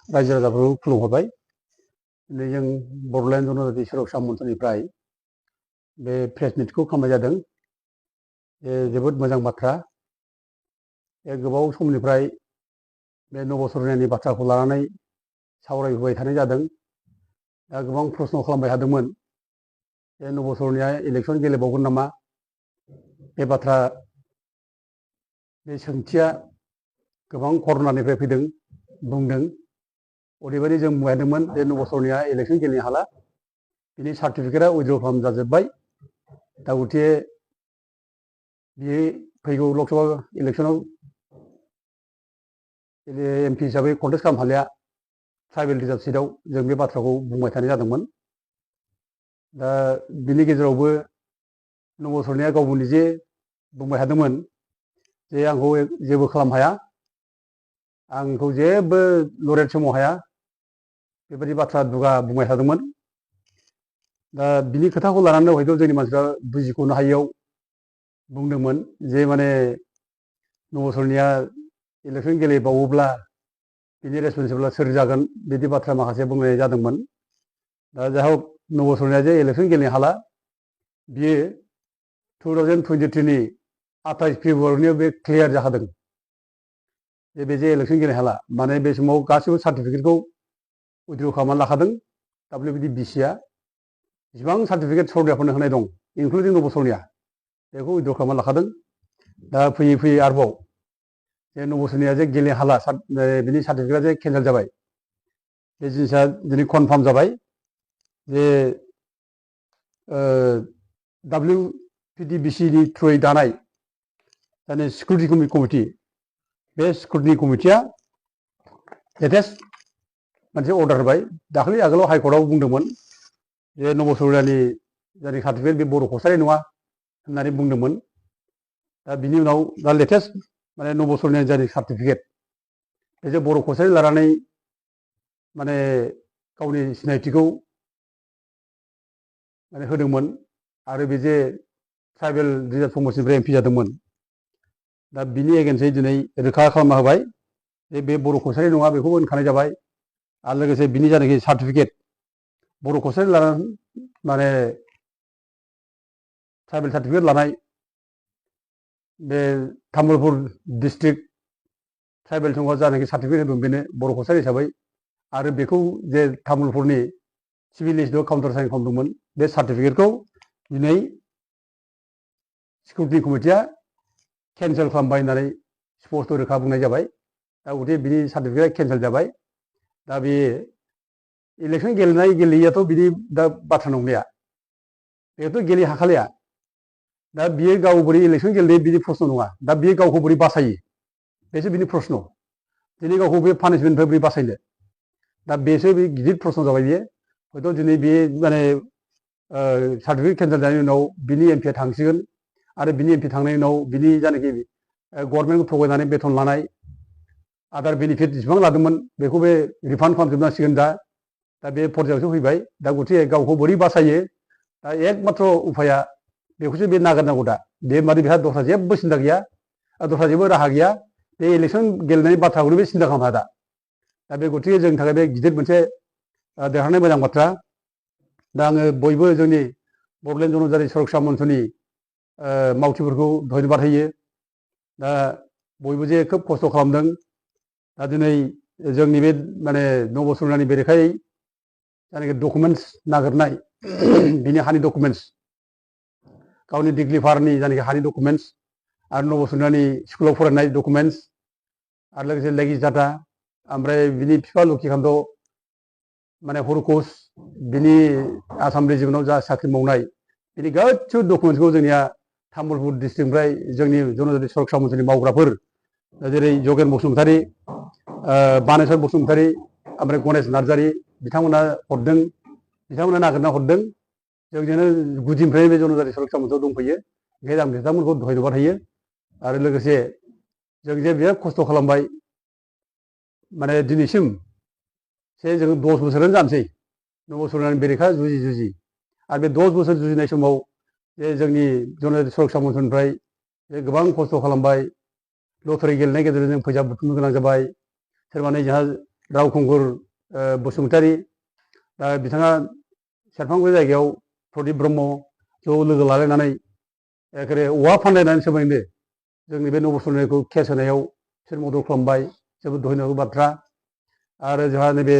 रायजो राजाफोरखौ खुलुमहरबाय। दिनै जों बड'लेण्ड जनजाति सुरक्षा मन्चनिफ्राय बे प्रेस मिटखौ खालामनाय जादों। जोबोद मोजां बाथ्रा। गोबाव समनिफ्राय बे नबसरनानि बाथ्राखौ लानानै सावरायबोबाय थानाय जादों। दा गोबां प्रश्न खालामबाय थादोंमोन जे नबसरनाया इलेक्सन गेलेबावगोन नामा। बे बाथ्रा बे सोंथिया गोबां कर'नानिफ्राय फैदों बुंदों। ओरैबायदि जों बुंबायदोंमोन जे नबसरनाया इलेक्सन गेलेनो हाला, बिनि सार्टिफिकेटआ उइद्र' खालाम जाजोब्बाय। दा गथे बियो फैगौ लकसभा इलेक्सनाव MP हिसाबै कन्टेस्ट खालामनो हालिया ट्राइबेल रिजार्भ सिटआव जों बे बाथ्राखौ बुंबाय थानाय जादोंमोन। दा बिनि गेजेरावबो नबसरनाया गावबो निजे बुंबाय थादोंमोन जे आंखौ जेबो खालामनो हाया, आंखौ जेबो लरेट समाव हाया, बेबायदि बाथ्रा दुगा बुंबाय थादोंमोन। दा बिनि खोथाखौ लानानै हयथ' जोंनि मानसिफ्रा बुजिख'नो हायियाव बुंदोंमोन जे माने नबसरनाया इलेक्सन गेलेबावोब्ला बिनि रेसपन्सिबोला सोर जागोन, बिदि बाथ्रा माखासे बुंनाय जादोंमोन। दा जाय हक नबसरनाया जे इलेक्सन गेलेनो हाला, बियो 2023 28 फेब्रुवारियाव बे क्लियार जाखादों जे बे जे इलेक्सन गेलेनो हाला। माने बे समाव गासिबो सार्टिफिकेटखौ उइद्र' खालामनानै लाखादों। WBDCआ जेसेबां सार्टिफिकेट सरनियाफोरनो होनाय दं इनक्लुडिं नबसरनिया, बेखौ उइद्र' खालामनानै लाखादों। दा फैयै फैयै आरोबाव जे नबसरनाया जे गेलेनो हाला, बिनि सार्टिफिकेटआ जे केन्सेल जाबाय, बे जिनिसा दिनै कनफार्म जाबाय जे WBDCनि थ्रुयै दानाय जाने सिकिउरिटि कमिटि, बे सिकिउरिटि कमिटिया लेटेस्ट मोनसे अर्डार होबाय। दाखालि आगोलाव हाइकर्टआव बुंदोंमोन जे नबसरनानि जायनि सार्टिफिकेट बे बर' कसारि नङा होननानै बुंदोंमोन। दा बिनि उनाव दा लेटेस्ट माने नबसरनानि जायनि सार्टिफिकेट बे जे बर' कसारि लानानै माने गावनि सिनायथिखौ माने होदोंमोन आरो बे जे ट्राइबेल रिजार्भ समस्टिनिफ्राय MP जादोंमोन। दा बिनि एगेन्स्टै दिनै रोखा खालामना होबाय जे बे बर' कसारि नङा, बेखौबो होनखानाय जाबाय। आरो लोगोसे बिनि जायनाखि सार्टिफिकेट बर' कसारि लानानै माने ट्राइबेल सार्टिफिकेट लानाय बे तामुलपुर डिस्ट्रिक्ट ट्राइबेल संघआ जानाखि सार्टिफिकेट होदों बेनो बर' कसारि हिसाबै, आरो बेखौ जे तामुलपुरनि सिभिल लिस्टआव काउन्टार साइन खालामदोंमोन, बे सार्टिफिकेटखौ दिनै सिकिउरिटि कमिटिया केन्सेल खालामबाय होननानै स्पस्ट रोखा बुंनाय जाबाय। दा गथे बिनि सार्टिफिकेटआ केन्सेल जाबाय। दा बे इलेक्सन गेलेनाय गेलेयैयाथ' बिदि दा बाथ्रा नंलिया, बेथ' गेले हाखालिया। दा बियो गाव बोरै इलेक्सन गेलेनाय बिदि प्रश्न नङा। दा बियो गावखौ बोरै बासायो बेसो बिनि प्रश्न। दिनै गावखौ बे पानिशमेन्टनिफ्राय बोरै बासायनो, दा बेसो बे गिदिर प्रश्न जाबाय। बियो हयथ' दिनै बे माने सार्टिफिकेट केन्सेल जानायनि उनाव बिनि MP थांसिगोन, आरो बिनि MP थांनायनि उनाव बिनि जायनाखि गभर्नमेन्टखौ थगायनानै बेथन लानाय आदार बेनिफिट जेसेबां लादोंमोन बेखौ बे रिफान्ड खालामजोबनांसिगोन। दा बे पर्यायावसो फैबाय। दा गथिखे गावखौ बोरै बासायो, दा एकमात्र उफाया बेखौसो बे नागिरनांगौ। दा बे माने बेहा दस्रा जेबो सिन्था गैया, दस्रा जेबो राहा गैया। बे इलेक्सन गेलेनायनि बाथ्राखौनो बे सिन्था खालामा दा बे गथिखे जोंनि थाखाय बे गिदिर मोनसे देरहानाय मोजां बाथ्रा। दा आङो बयबो जोंनि बड'लेण्ड जनजाति सुरक्षा मन्चनि मावथिफोरखौ धन्यबाद होयो। दा बयबो जे खोब खस्थ' खालामदों। दा दिनै जोंनि बे माने नबसरनानि बेरेखायै जायनाखि डकुमेन्टस नागिरनाय, बिनि हानि डकुमेन्टस, गावनि डिग्लिफारनि जायनाखि हानि डकुमेन्टस, आरो नबसरनानि स्कुलाव फरायनाय डकुमेन्टस, आरो लोगोसे लेगिस डाटा, ओमफ्राय बिनि बिफा लक्षिकान्त माने हरकस, बिनि आसाम रेजिमेन्टआव जा साख्रि मावनाय, बिनि गासिबो डकुमेन्टसखौ जोंनिया तामुलपुर डिस्ट्रिक्टनिफ्राय जोंनि जनजाति सुरक्षा मन्चनि मावग्राफोर जेरै जगेन बसुमतारी, बानेस्वर बसुमतारी, ओमफ्राय गणेश नार्जारी बिथांमोना हरदों, बिथांमोना नागिरना हरदों। जोंजोंनो गुदिनिफ्रायनो बे जनजाति सुरक्षा मन्चआव दंफैयो। ओंखायनो आं बिथांमोनखौ धन्यबाद होयो। आरो लोगोसे जों जे बिराद खस्थ' खालामबाय, माने दिनैसिम जोङो 10 बोसोरानो जानोसै नबसरनानि बेरेखा जुजि जुजि। आरो बे 10 बोसोर जुजिनाय समाव जे जोंनि जनजाति सुरक्षा मन्चनिफ्राय गोबां खस्थ' खालामबाय। लटारि गेलेनायनि गेजेरजों जों फैसा बुथुमनो गोनां जाबाय। सोरबा नै जोंहा रावखुंगुर बसुमतारी दा बिथाङा सेरफांगुरि जायगायाव प्रदीप ब्रह्म ज' लोगो लालायनानै एखेबारे औवा फानलायनानै सोमोन्दो जोंनि बे नबसरनायखौ केस होनायाव बिसोर मदद खालामबाय जोबोद धन्यबाद बाथ्रा आरो जोंहा नैबे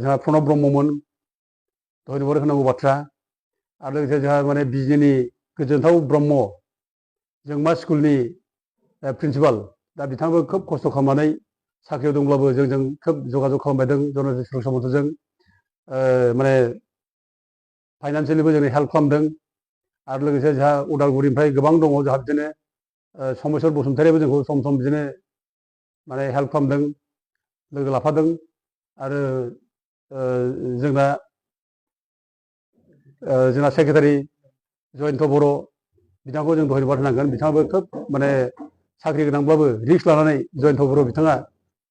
जोंहा प्रणब ब्रह्ममोन धन्यबाद होनांगौ बाथ्रा आरो लोगोसे जोंहा माने बिजिनि गोजोनथाव ब्रह्म जोंमा स्कुलनि प्रिन्सिपाल दा बिथाङाबो खोब खस्थ' खालामनानै साख्रियाव दंब्लाबो जोंजों खोब जगाजग खालामबायदों जनजाति सुरक्षा मन्थ्रिजों माने फाइनान्सियेलिबो जोंनो हेल्प खालामदों आरो लोगोसे जोंहा उदालगुरिनिफ्राय गोबां दङ जोंहा बिदिनो समेस्वर बसुमतारियाबो जोंखौ सम सम बिदिनो माने हेल्प खालामदों लोगो लाफादों आरो जोंना सेक्रेटारि जयन्त बर' बिथांखौ जों धन्यबाद होनांगोन बिथाङाबो खोब माने साख्रि गोनांब्लाबो रिस्क लानानै जयन्त बर' बिथाङा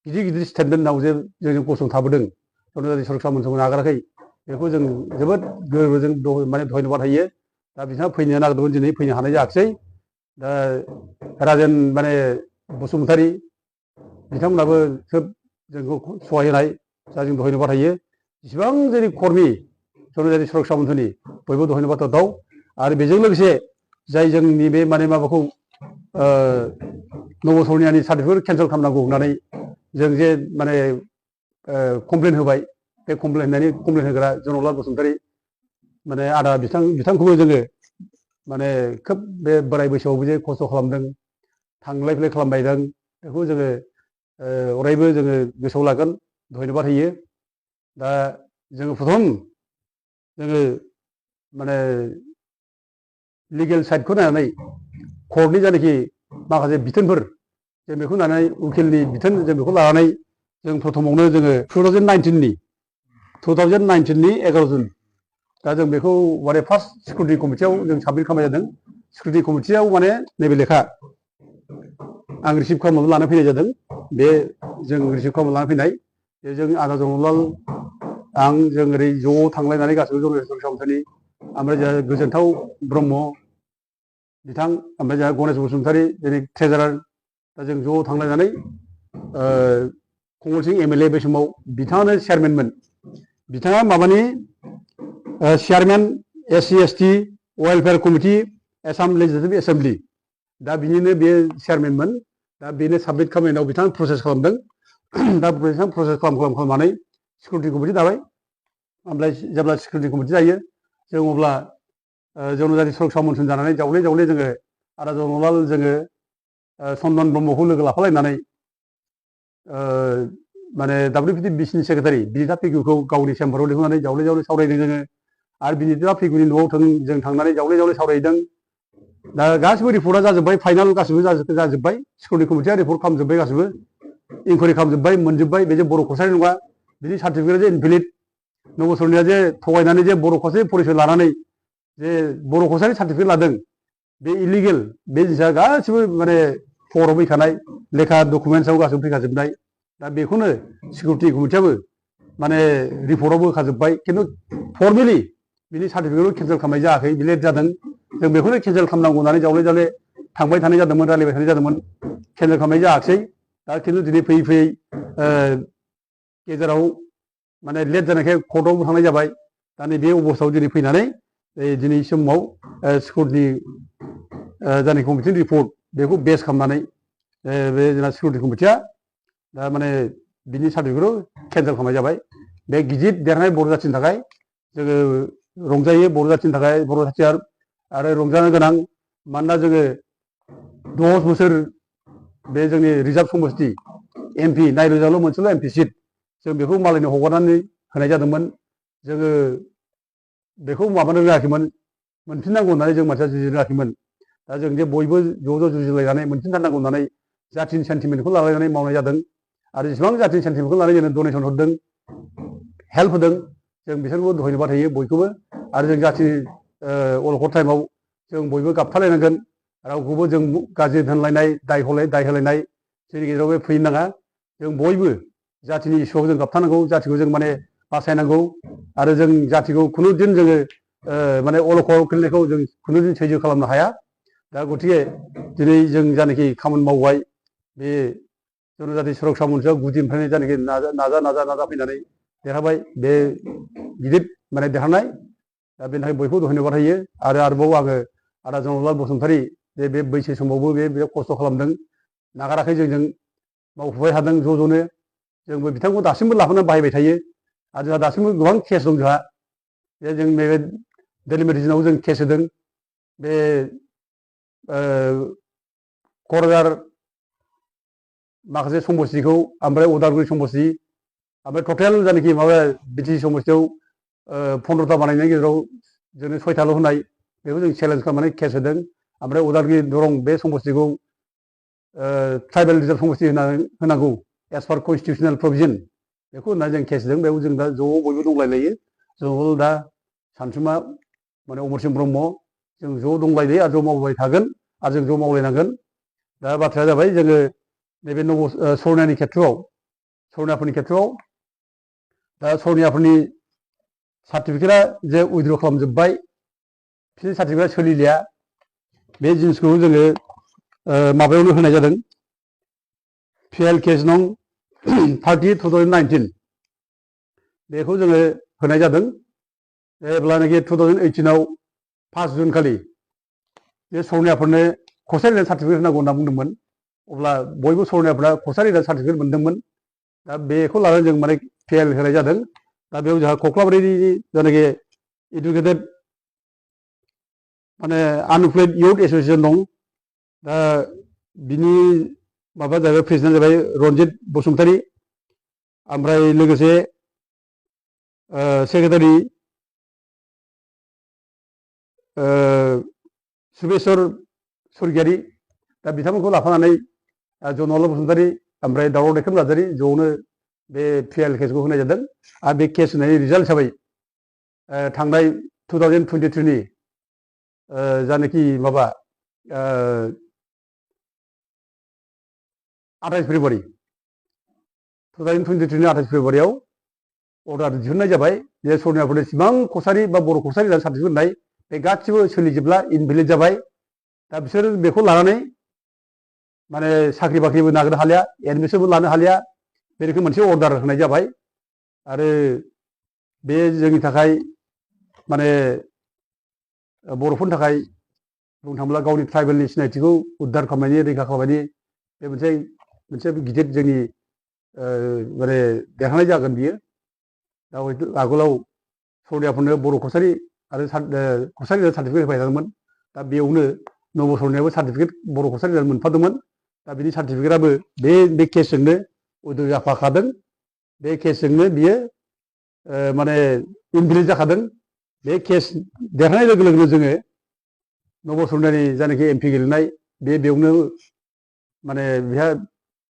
गिदिर गिदिर स्टेन्डार्डआव जे जोंजों गसंथाबोदों जनजाति सुरक्षा मन्थ्रिखौ नागाराखै बेखौ जों जोबोद गोरबोजों माने धन्यबाद होयो दा बिथाङा फैनो नागिरदोंमोन दिनै फैनो हानाय जायाखिसै दा राजेन माने बसुमतारी बिथांमोनाबो खोब जोंखौ सहाय होनाय दा जों धन्यबाद होयो जेसेबां जोंनि कर्मि जनजाति सुरक्षा मन्थ्रिनि बयबो धन्यबाद होथाव आरो बेजों लोगोसे जाय जोंनि बे माने माबाखौ नबसरनियानि सार्टिफिकेट केन्सेल खालामनांगौ होननानै जों जे माने कमप्लेन होबाय बे कमप्लेन होग्रा जनकलाल बसुमतारी माने आदा बिथांखौबो जोङो माने खोब बे बोराय बैसोआवबो जे खस्थ' खालामदों थांलाय फैलाय खालामबायदों बेखौ जोङो अरायबो जोङो गोसोआव लागोन धन्यबाद होयो दा जोङो प्रथम जोङो माने लिगेल साइडखौ नायनानै कर्टनि जायनाखि माखासे बिथोनफोर जों बेखौ नायनानै उकिलनि बिथोन जों बेखौ लानानै जों प्रथमावनो जोङो 2019नि 11 जुन दा जों बेखौ माने फार्स्ट सिकिउरिटि कमिटियाव जों साबमिट खालामनाय जादों सिकिउरिटि कमिटियाव माने नैबे लेखा आं रिसिभ खालामनानै लाना फैनाय जादों बे जों रिसिभ खालामनानै लाना फैनाय जों आदा जनकलाल आं जों ओरै ज' थांलायनानै गासिबो जनजाति सुरक्षा मन्थ्रिनि ओमफ्राय जोंहा गोजोनथाव ब्रह्म बिथां ओमफ्राय जोंहा गणेश बसुमतारी जोंनि ट्रेजारार दा जों ज' थांलायनानै कंगल सिं MLA बे समाव बिथाङानो चेयारमेनमोन बिथाङा माबानि chairman SC ST welfare committee Assam legislative assembly दा बिनिनो बे चेयारमेनमोन दा बेनो साबमिट खालामनायनि उनाव बिथाङा प्रसेस खालामदों दा बिथाङा प्रसेस खालामनानै सिकिउरिटि कमिटि दाबाय ओमफ्राय जेब्ला सिकिउरिटि कमिटि जायो जों अब्ला जनजाति सुरक्षा मन्थ्रि जानानै जावले जावले जोङो आदा जनकलाल जोङो चन्दन ब्रह्मखौ लोगो लाफालायनानै माने WPTBनि सेक्रेटारि बिनिता पेगुखौ गावनि चेम्बाराव लिंहरनानै जावले जावले सावरायदों जोङो आरो बिनिता पेगुनि न'आव जों थांनानै जावले जावले सावरायदों दा गासिबो रिपर्टआ जाजोब्बाय फाइनाल गासिबो जाजोब्बाय सिकिउरिटि कमिटिया रिपर्ट खालामजोब्बाय गासिबो इनकुवारि खालामजोब्बाय मोनजोब्बाय बे जे बर' कसारि नङा बिनि सार्टिफिकेटआ जे इनभेलिड नबसरनिया जे थगायनानै जे बर' कसारि परिसय लानानै जे बर' कसारि सार्टिफिकेट लादों बे इलिगेल बे जिनिसा गासिबो माने खबराव फैखानाय लेखा डकुमेन्टसआव गासिबो फैखाजोबनाय दा बेखौनो सिकिउरिटि कमिटियाबो माने रिपर्टआवबो होखाजोब्बाय खिन्थु फर्मेलि बिनि सार्टिफिकेटखौ केन्सेल खालामनाय जायाखै बे लेट जादों जों बेखौनो केन्सेल खालामनांगौ होननानै जावले जावले थांबाय थानाय जादोंमोन रायलायबाय थानाय जादोंमोन केन्सेल खालामनाय जायाखिसै दा खिन्थु दिनै फैयै फैयै गेजेराव माने लेट जानायखाय कर्टआवबो थांनाय जाबाय दा नैबे अबस्थायाव दिनै फैनानै दिनै समाव सिकिउरिटि जानाय कमिटिनि रिपर्ट बेखौ बेस खालामनानै बे जोंना सिकिउरिटि कमिटिया दा माने बिनि सार्टिफिकेटखौ केन्सेल खालामनाय जाबाय बे गिदिर देरनाय बर' जाथिनि थाखाय जोङो रंजायो बर' जाथिनि थाखाय बर' जाथिया आरो रंजानो गोनां मानोना जोङो 10 बोसोर बे जोंनि रिजार्भ समस्ति MP नायरोजाल' मोनसेल' MP सिट जों बेखौ मालायनो हगारनानै होनाय जादोंमोन जोङो बेखौ माबानो रोङाखैमोन मोनफिननांगौ होननानै जों मानसिया जुजिनो रोङाखैमोन दा जों जे बयबो ज' ज' जुजिलायनानै मोनफिनथारनांगौ होननानै जाथिनि सेन्टिमेन्टखौ लालायनानै मावनाय जादों आरो जेसेबां जाथिनि सेन्टिमेन्टखौ लानानै जोंनो डनेसन हरदों हेल्प होदों जों बिसोरखौ धन्यबाद होयो बयखौबो आरो जों जाथिनि अलखद टाइमाव जों बयबो गाबथालायनांगोन रावखौबो जों गाज्रि दोनलायनाय दाय होलायनाय जोंनि गेजेराव बे फैनो नाङा जों बयबो जाथिनि इस्युआव जों गाबथानांगौ जाथिखौ जों माने बासायनांगौ आरो जों जाथिखौ खुनु दिन जोङो माने अलखद खोलैनायखौ जों खुनु दिन सैज्य खालामनो हाया दा गतिके दिनै जों जानाखि खामानि मावबाय बे जनजाति सुरक्षा मन्चआ गुदिनिफ्रायनो जायनाखि नाजा फैनानै देरहाबाय बे गिदिर माने देरहानाय दा बेनि थाखाय बयखौबो धन्यबाद होयो आरो आरोबाव आङो आदा जनरलाल बसुमतारी जे बे बैसो समावबो बे खस्थ' खालामदों नागाराखै जोंजों मावफुबाय थादों ज'नो जोंबो बिथांखौ दासिमबो लाफानानै बाहायबाय थायो आरो जोंहा दासिमबो गोबां केस दं जोंहा जे जों नैबे दैलि मेडिसिनाव जों केस होदों बे क'क्राझार माखासे समस्तिखौ ओमफ्राय उदालगुरि समस्ति ओमफ्राय टटेल जायनाखि माबा बिटिसि समस्तियाव 15टा बानायनायनि गेजेराव जोंनो 6टाल' होनाय बेखौ जों चेलेन्ज खालामनानै केस होदों ओमफ्राय उदालगुरि दरं बे समस्तिखौ ट्राइबेल रिजार्भ समस्ति होनांगौ एस पार कनस्टिटिउसनेल प्रभिजन बेखौ होननानै जों केस होदों बेयाव जों दा ज' बयबो दंलायलायो जों दा सानसुमा माने अमरसिं ब्रह्म जों ज' दंलायलायो आरो ज' मावबाय थागोन आरो जों ज' मावलायनांगोन दा बाथ्राया जाबाय जोङो नैबे सरनियानि खेथ्रआव सरनियाफोरनि खेथ्रआव दा सरनियाफोरनि सार्टिफिकेटआ जे उइद्र' खालामजोब्बाय बिसोरनि सार्टिफिकेटआ सोलिलिया बे जिनिसखौ जोङो माबायावनो होनाय जादों PL केस नं 30/2019 बेखौ जोङो होनाय जादों जेब्लानाखि 2018आव 5 जुन खालि बे सरनियाफोरनो कसारि रिजार्भ सार्टिफिकेट होनांगौ होनना बुंदोंमोन अब्ला बयबो सरनियाफोरा कसारि रिजार्भ सार्टिफिकेट मोनदोंमोन दा बेखौ लानानै जों माने PL होनाय जादों दा बेयाव जोंहा कख्लाबारिनि जायनाखि इडुकेटेड माने आनइमप्लयड इउथ एस'सिएसन दं दा बिनि माबा जाहैबाय प्रेसिडेन्ट जाबाय रन्जित बसुमतारी ओमफ्राय लोगोसे सेक्रेटारि सुबेस्वर स्वर्गियारि दा बिथांमोनखौ लाफानानै जनरलाल बसुमतारी ओमफ्राय दावराव दैखोम नार्जारी ज'नो बे PL केसखौ होनाय जादों आरो बे केस होनायनि रिजाल्ट हिसाबै थांनाय 2023नि जानाखि माबा 28 फेब्रुवारि 2023नि 28 फेब्रुवारियाव अर्डार दिहुननाय जाबाय जे सरनियाफोरनो जेसेबां कसारि बा बर' कसारि रिजार्भ सार्टिफिकेट होनाय बे गासिबो सोलिजोबला इनभेलिड जाबाय दा बिसोर बेखौ लानानै माने साख्रि बाख्रिबो नागिरनो हालिया एडमिसनबो लानो हालिया बे रोखोम मोनसे अर्डार होनाय जाबाय आरो बे जोंनि थाखाय माने बर'फोरनि थाखाय बुंनो थाङोब्ला गावनि ट्राइबेलनि सिनायथिखौ उद्धार खालामनायनि रैखा खालामनायनि बे मोनसे गिदिर जोंनि माने देरहानाय जागोन बियो दा हयथ' आगोलाव सरनियाफोरनो बर' कसारि आरो कसारि सार्टिफिकेट होबाय थादोंमोन दा बेयावनो नब सरनियाबो सार्टिफिकेट बर' कसारि मोनफादोंमोन दा बिनि सार्टिफिकेटआबो बे केसजोंनो उद्ध जाफाखादों बे केसजोंनो बियो माने इनभेलिड जाखादों बे केस देरहानाय लोगो लोगोनो जोङो नब सरनियानि जायनाखि MP गेलेनाय बेयावनो माने बेहा